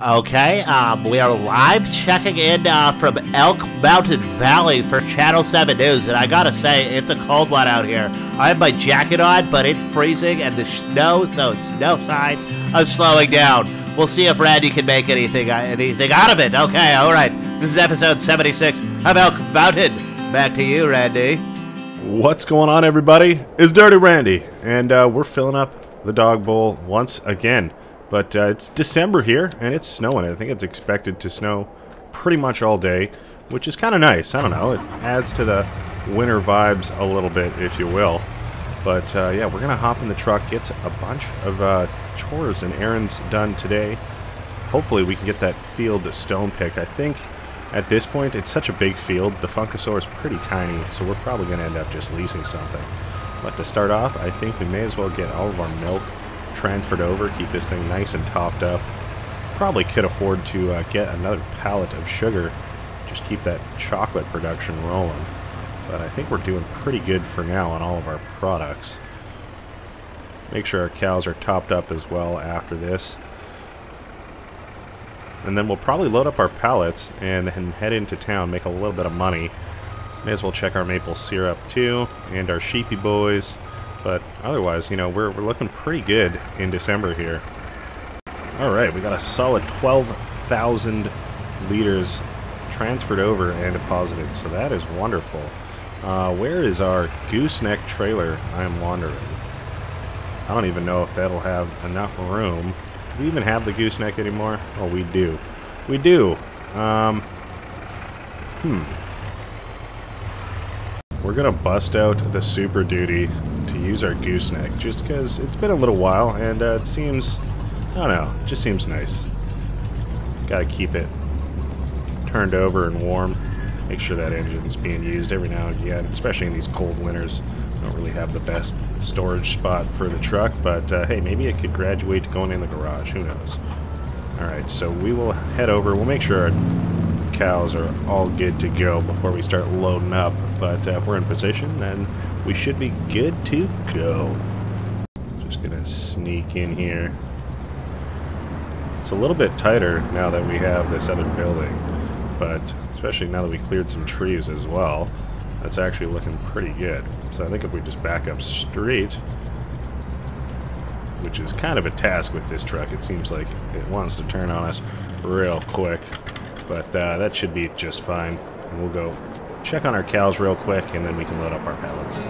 Okay, we are live checking in from Elk Mountain Valley for Channel 7 News, and I gotta say, it's a cold one out here. I have my jacket on, but it's freezing, and the snow, so it's no signs of slowing down. We'll see if Randy can make anything out of it. Okay, alright. This is episode 76 of Elk Mountain. Back to you, Randy. What's going on, everybody? It's Dirty Randy, and we're filling up the dog bowl once again. But it's December here, and it's snowing. I think it's expected to snow pretty much all day, which is kind of nice. I don't know. It adds to the winter vibes a little bit, if you will. But yeah, we're going to hop in the truck, get a bunch of chores and errands done today. Hopefully we can get that field stone picked. I think at this point, it's such a big field. The Funkasaur is pretty tiny, so we're probably going to end up just leasing something. But to start off, I think we may as well get all of our milk transferred over, keep this thing nice and topped up. Probably could afford to get another pallet of sugar, just keep that chocolate production rolling. But I think we're doing pretty good for now on all of our products. Make sure our cows are topped up as well after this. And then we'll probably load up our pallets and then head into town, make a little bit of money. May as well check our maple syrup too, and our sheepy boys. But otherwise, you know, we're looking pretty good in December here. Alright, we got a solid 12,000 liters transferred over and deposited, so that is wonderful. Where is our gooseneck trailer? I am wondering. I don't even know if that'll have enough room. Do we even have the gooseneck anymore? Oh, we do. We do. We're gonna bust out the Super Duty to use our gooseneck, just because it's been a little while, and it seems, I don't know, it just seems nice. Gotta keep it turned over and warm. Make sure that engine's being used every now and again, especially in these cold winters. Don't really have the best storage spot for the truck, but hey, maybe it could graduate to going in the garage, who knows. Alright, so we will head over, we'll make sure our cows are all good to go before we start loading up, but if we're in position, then we should be good to go. Just gonna sneak in here. It's a little bit tighter now that we have this other building, but especially now that we cleared some trees as well, that's actually looking pretty good. So I think if we just back up straight, which is kind of a task with this truck, it seems like it wants to turn on us real quick, but that should be just fine. And we'll go check on our cows real quick, and then we can load up our pallets.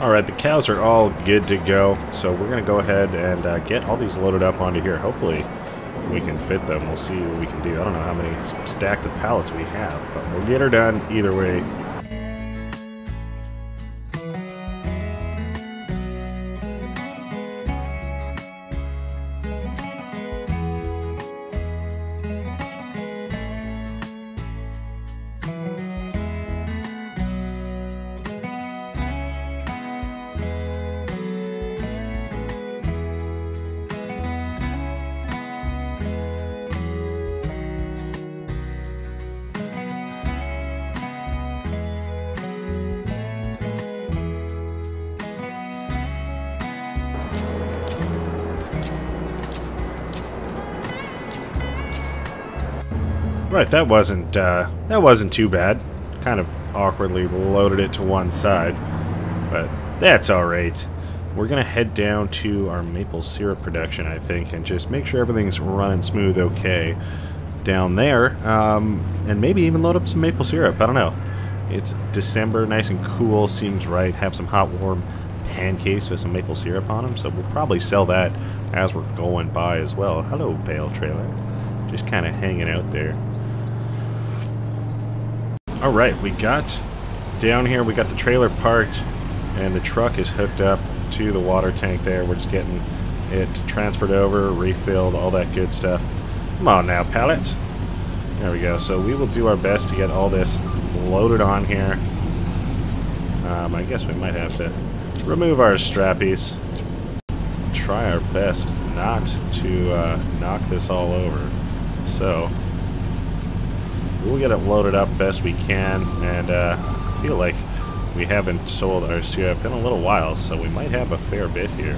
Alright, the cows are all good to go, so we're going to go ahead and get all these loaded up onto here. Hopefully we can fit them. We'll see what we can do. I don't know how many stacks of pallets we have, but we'll get her done either way. Right, that wasn't too bad. Kind of awkwardly loaded it to one side, but that's alright. We're gonna head down to our maple syrup production, I think, and just make sure everything's running smooth okay down there, and maybe even load up some maple syrup. I don't know. It's December, nice and cool, seems right. Have some hot, warm pancakes with some maple syrup on them, so we'll probably sell that as we're going by as well. Hello, bale trailer. Just kind of hanging out there. Alright, we got down here we got the trailer parked, and the truck is hooked up to the water tank there. We're just getting it transferred over, refilled, all that good stuff. Come on now, pallets. There we go. So we will do our best to get all this loaded on here. I guess we might have to remove our strappies. Try our best not to knock this all over. So we'll get it loaded up best we can, and I feel like we haven't sold our syrup in a little while, so we might have a fair bit here.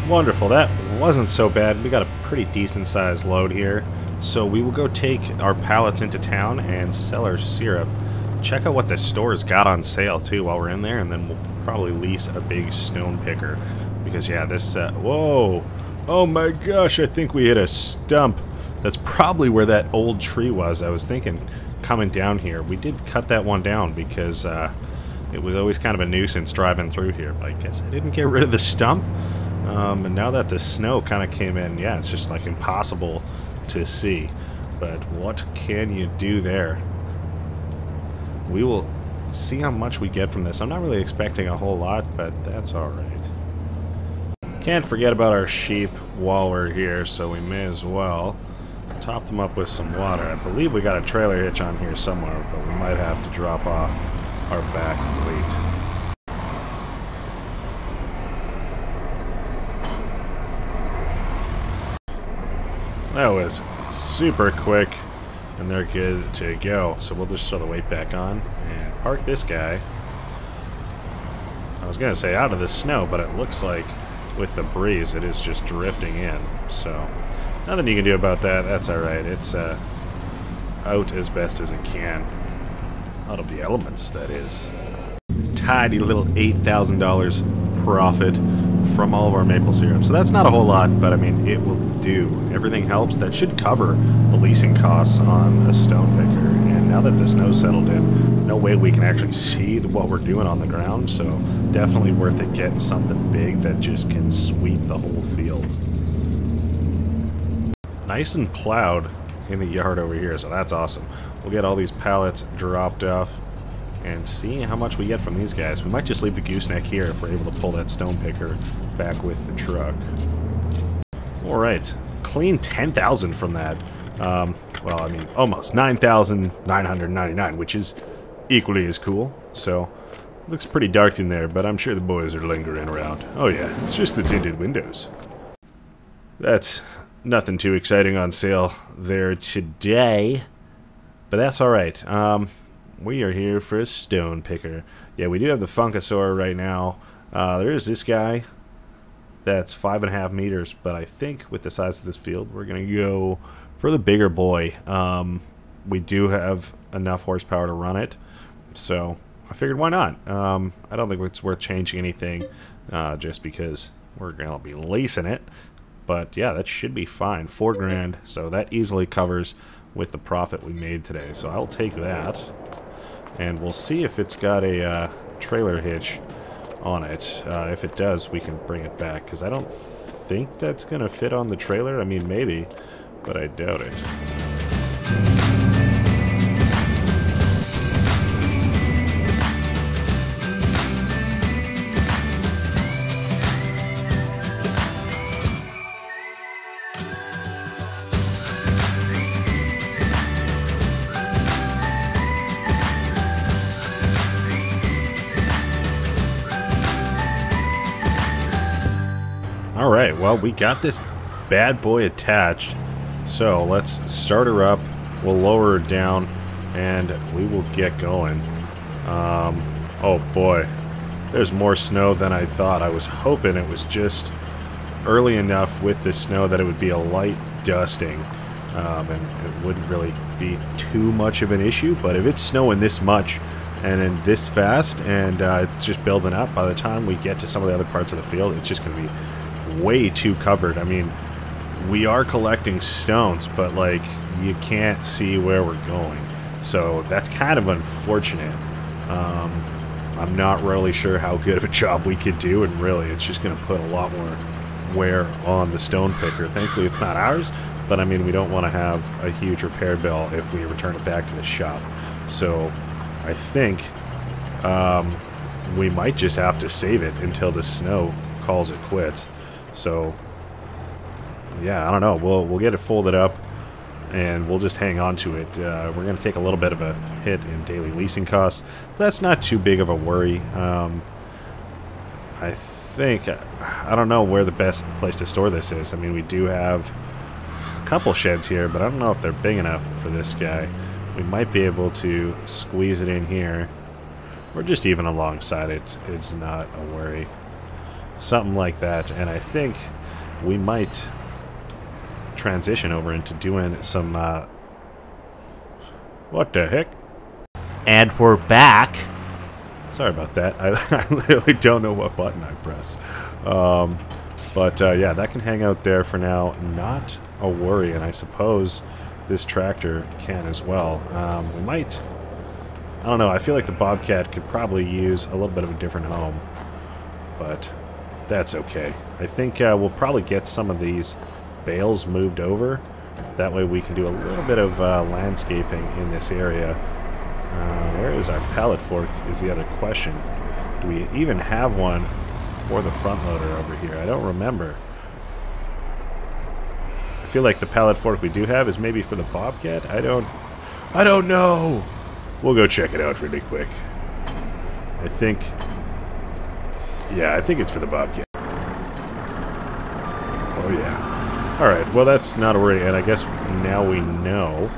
Wonderful, that wasn't so bad. We got a pretty decent sized load here. So we will go take our pallets into town and sell our syrup. Check out what the store's got on sale too while we're in there, and then we'll probably lease a big stone picker. Because yeah, this, whoa! Oh my gosh, I think we hit a stump. That's probably where that old tree was. I was thinking coming down here. We did cut that one down because it was always kind of a nuisance driving through here. But I guess I didn't get rid of the stump. And now that the snow kind of came in, yeah, it's just like impossible to see. But what can you do there? We will see how much we get from this. I'm not really expecting a whole lot, but that's alright. Can't forget about our sheep while we're here, so we may as well top them up with some water. I believe we got a trailer hitch on here somewhere, but we might have to drop off our back weight. That was super quick, and they're good to go. So we'll just throw the weight back on and park this guy. I was going to say out of the snow, but it looks like with the breeze it is just drifting in. So nothing you can do about that. That's alright. It's out as best as it can. Out of the elements, that is. Tidy little $8,000 profit from all of our maple syrup. So that's not a whole lot, but I mean, it will do. Everything helps. That should cover the leasing costs on a stone picker. And now that the snow's settled in, no way we can actually see what we're doing on the ground. So definitely worth it getting something big that just can sweep the whole field. Nice and plowed in the yard over here, so that's awesome. We'll get all these pallets dropped off and see how much we get from these guys. We might just leave the gooseneck here if we're able to pull that stone picker back with the truck. Alright, clean 10,000 from that. Well, I mean, almost 9,999, which is equally as cool. So, looks pretty dark in there, but I'm sure the boys are lingering around. Oh yeah, it's just the tinted windows. That's nothing too exciting on sale there today, but that's alright. We are here for a stone picker. Yeah, we do have the Funkasaur right now. There is this guy that's 5.5 meters, but I think with the size of this field, we're going to go for the bigger boy. We do have enough horsepower to run it, so I figured why not? I don't think it's worth changing anything just because we're going to be leasing it. But yeah, that should be fine. $4 grand, so that easily covers with the profit we made today. So I'll take that. And we'll see if it's got a trailer hitch on it. If it does, we can bring it back, because I don't think that's going to fit on the trailer. I mean, maybe, but I doubt it. Alright, well, we got this bad boy attached, so let's start her up, we'll lower her down, and we will get going. Oh boy, there's more snow than I thought. I was hoping it was just early enough with the snow that it would be a light dusting, and it wouldn't really be too much of an issue, but if it's snowing this much, and then this fast, and it's just building up, by the time we get to some of the other parts of the field, it's just going to be way too covered. I mean, we are collecting stones, but like you can't see where we're going, so that's kind of unfortunate. I'm not really sure how good of a job we could do, and really it's just going to put a lot more wear on the stone picker. Thankfully it's not ours, but I mean, we don't want to have a huge repair bill if we return it back to the shop. So I think we might just have to save it until the snow calls it quits. So yeah, I don't know. We'll get it folded up, and we'll just hang on to it. We're going to take a little bit of a hit in daily leasing costs. That's not too big of a worry. I think, I don't know where the best place to store this is. I mean, we do have a couple sheds here, but I don't know if they're big enough for this guy. We might be able to squeeze it in here, or just even alongside it. It's not a worry. Something like that, and I think we might transition over into doing some, what the heck? And we're back. Sorry about that. I literally don't know what button I press. But yeah, that can hang out there for now. Not a worry, and I suppose this tractor can as well. We might... I don't know. I feel like the Bobcat could probably use a little bit of a different home. But that's okay. I think we'll probably get some of these bales moved over. That way we can do a little bit of landscaping in this area. Where is our pallet fork is the other question. Do we even have one for the front loader over here? I don't remember. I feel like the pallet fork we do have is maybe for the Bobcat. I don't know. We'll go check it out really quick. I think it's for the Bobcat. Oh yeah. Alright, well that's not a worry, and I guess now we know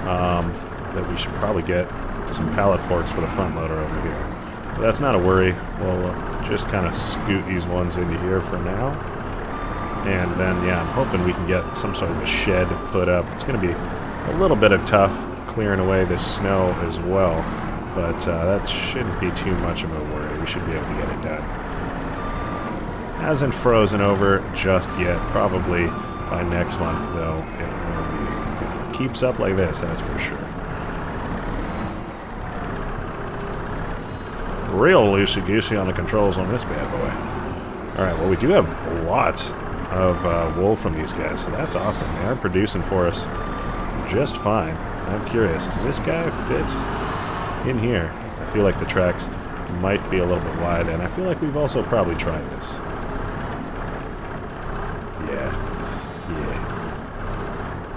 that we should probably get some pallet forks for the front loader over here. But that's not a worry. We'll just kind of scoot these ones into here for now. And then, yeah, I'm hoping we can get some sort of a shed put up. It's going to be a little bit of tough clearing away this snow as well. But that shouldn't be too much of a worry. We should be able to get it done. Hasn't frozen over just yet. Probably by next month, though, it will be. If it keeps up like this, that's for sure. Real loosey-goosey on the controls on this bad boy. Alright, well we do have lots of wool from these guys, so that's awesome. They are producing for us just fine. I'm curious, does this guy fit in here? I feel like the tracks might be a little bit wide, and I feel like we've also probably tried this.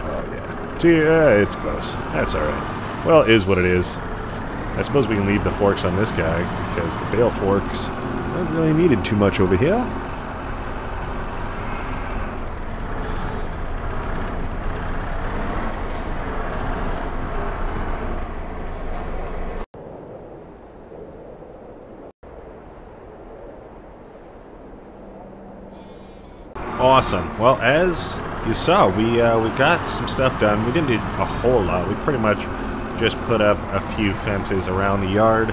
Oh yeah. See, it's close. That's alright. Well, it is what it is. I suppose we can leave the forks on this guy, because the bale forks aren't really needed too much over here. Awesome. Well, as you saw, we got some stuff done. We didn't do a whole lot. We pretty much just put up a few fences around the yard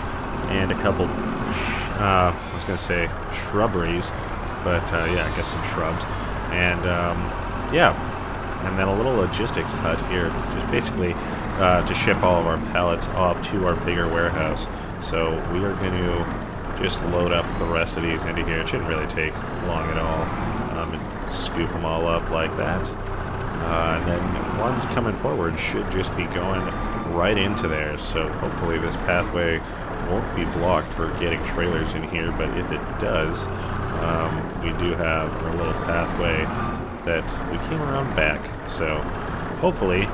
and a couple, I was going to say shrubberies, but yeah, I guess some shrubs. And yeah, and then a little logistics hut here, just basically to ship all of our pallets off to our bigger warehouse. So we are going to just load up the rest of these into here. It shouldn't really take long at all. And scoop them all up like that. And then ones coming forward should just be going right into there, so hopefully this pathway won't be blocked for getting trailers in here, but if it does, we do have a little pathway that we came around back, so hopefully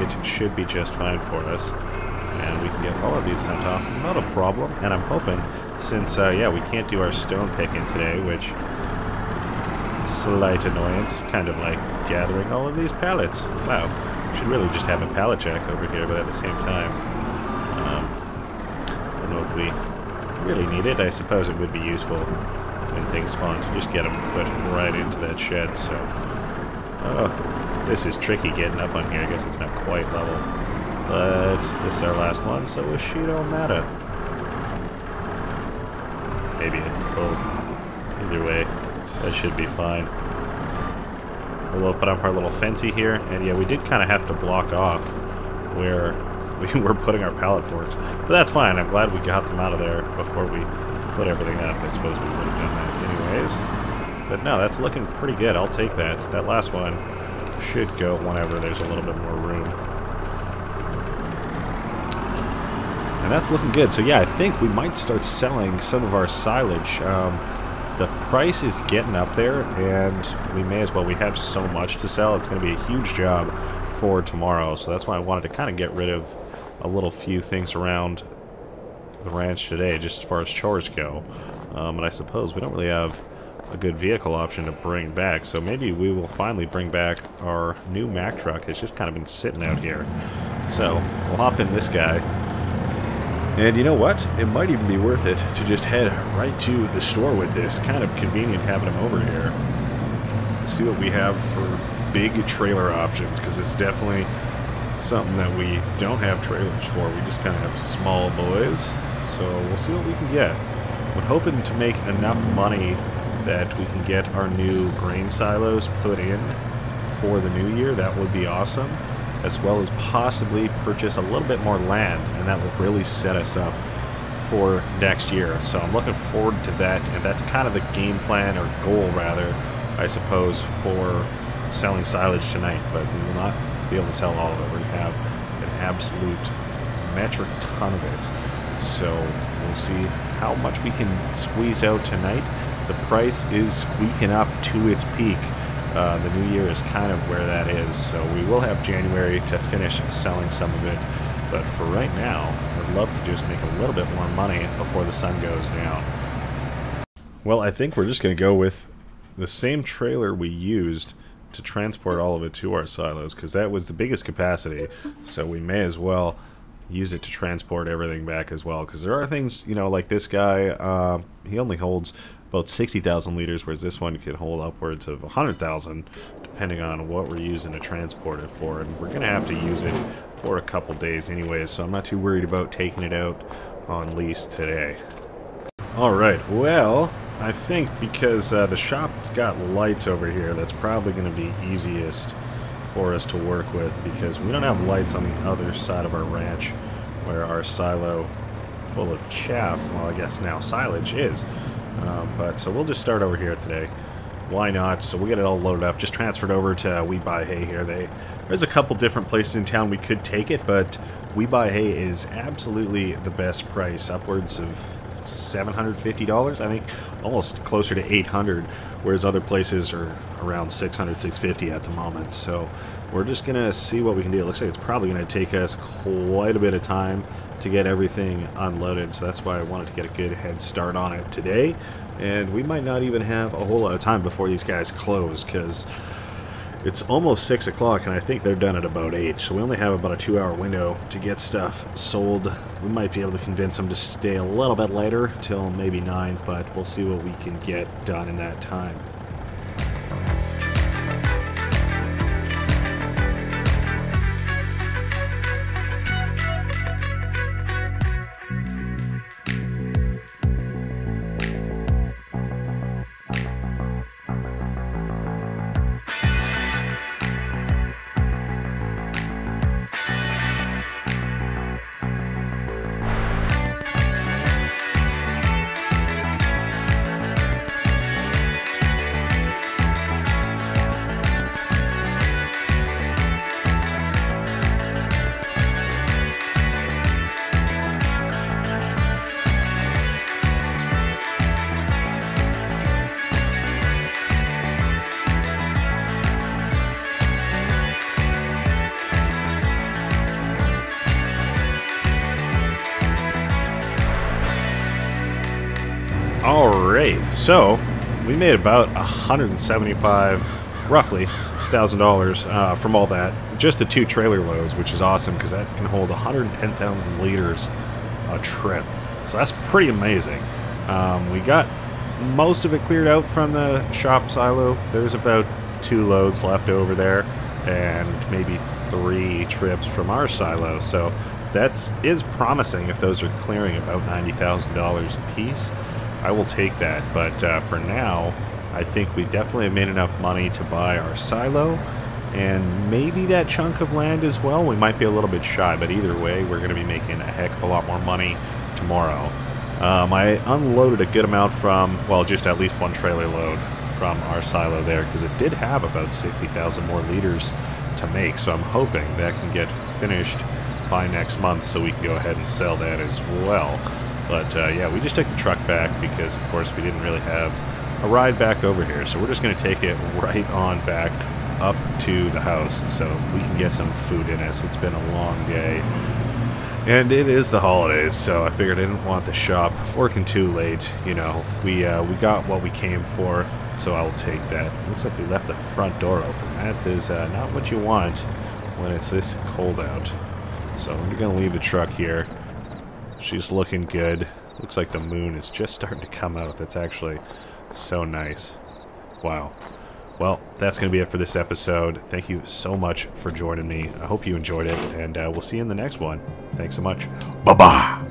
it should be just fine for us, and we can get all of these sent off, not a problem. And I'm hoping, since yeah, we can't do our stone picking today, which slight annoyance, kind of like gathering all of these pallets. Wow. Should really just have a pallet jack over here, but at the same time, I don't know if we really need it. I suppose it would be useful when things spawn to just get them put right into that shed. So, oh, this is tricky getting up on here. I guess it's not quite level, but this is our last one, so it don't matter. Maybe it's full. Either way, That should be fine. We'll open up our little fencey here, and yeah, we did kind of have to block off where we were putting our pallet forks. But that's fine. I'm glad we got them out of there before we put everything up. I suppose we would have done that anyways. But no, that's looking pretty good. I'll take that. That last one should go whenever there's a little bit more room. And that's looking good. So yeah, I think we might start selling some of our silage. The price is getting up there, and we may as well. We have so much to sell. It's going to be a huge job for tomorrow. So that's why I wanted to kind of get rid of a little few things around the ranch today, just as far as chores go. And I suppose we don't really have a good vehicle option to bring back, so maybe we will finally bring back our new Mack truck. It's just kind of been sitting out here. So we'll hop in this guy. And you know what? It might even be worth it to just head right to the store with this. Kind of convenient having them over here. See what we have for big trailer options, because it's definitely something that we don't have trailers for. We just kind of have small boys. So we'll see what we can get. We're hoping to make enough money that we can get our new grain silos put in for the new year. That would be awesome. As well as possibly purchase a little bit more land, and that will really set us up for next year. So I'm looking forward to that, and that's kind of the game plan, or goal rather, I suppose, for selling silage tonight. But we will not be able to sell all of it. We're going to have an absolute metric ton of it. So we'll see how much we can squeeze out tonight. The price is squeaking up to its peak. The new year is kind of where that is, so we will have January to finish selling some of it, but for right now, I'd love to just make a little bit more money before the sun goes down. Well, I think we're just going to go with the same trailer we used to transport all of it to our silos, because that was the biggest capacity, so we may as well use it to transport everything back as well, because there are things, you know, like this guy, he only holds about 60,000 liters, whereas this one could hold upwards of 100,000, depending on what we're using to transport it for. And we're going to have to use it for a couple days anyways, so I'm not too worried about taking it out on lease today. Alright, well, I think because the shop's got lights over here, that's probably going to be easiest for us to work with, because we don't have lights on the other side of our ranch where our silo full of chaff, well, I guess now silage is. But so we'll just start over here today. Why not? So we'll get it all loaded up. Just transferred over to We Buy Hay here. There's a couple different places in town we could take it, but We Buy Hay is absolutely the best price. Upwards of $750, I think, almost closer to $800, whereas other places are around $600, $650 at the moment. So we're just gonna see what we can do. It looks like it's probably gonna take us quite a bit of time to get everything unloaded, so that's why I wanted to get a good head start on it today. And we might not even have a whole lot of time before these guys close, because it's almost 6 o'clock and I think they're done at about 8, so we only have about a 2-hour window to get stuff sold. We might be able to convince them to stay a little bit later, till maybe 9, but we'll see what we can get done in that time. Alright, so we made about $175, roughly, $1,000 from all that. Just the 2 trailer loads, which is awesome because that can hold 110,000 liters a trip. So that's pretty amazing. We got most of it cleared out from the shop silo. There's about 2 loads left over there, and maybe 3 trips from our silo. So that is promising if those are clearing about $90,000 a piece. I will take that, but for now, I think we definitely have made enough money to buy our silo, and maybe that chunk of land as well. We might be a little bit shy, but either way, we're going to be making a heck of a lot more money tomorrow. I unloaded a good amount from, well, just at least one trailer load from our silo there, because it did have about 60,000 more liters to make, so I'm hoping that can get finished by next month so we can go ahead and sell that as well. But yeah, we just took the truck back because, of course, we didn't really have a ride back over here, so we're just going to take it right on back up to the house so we can get some food in us. It's been a long day. And it is the holidays, so I figured I didn't want the shop working too late. You know, we got what we came for, so I will take that. Looks like we left the front door open. That is not what you want when it's this cold out. So we're going to leave the truck here. She's looking good. Looks like the moon is just starting to come out. That's actually so nice. Wow. Well, that's going to be it for this episode. Thank you so much for joining me. I hope you enjoyed it, and we'll see you in the next one. Thanks so much. Bye-bye.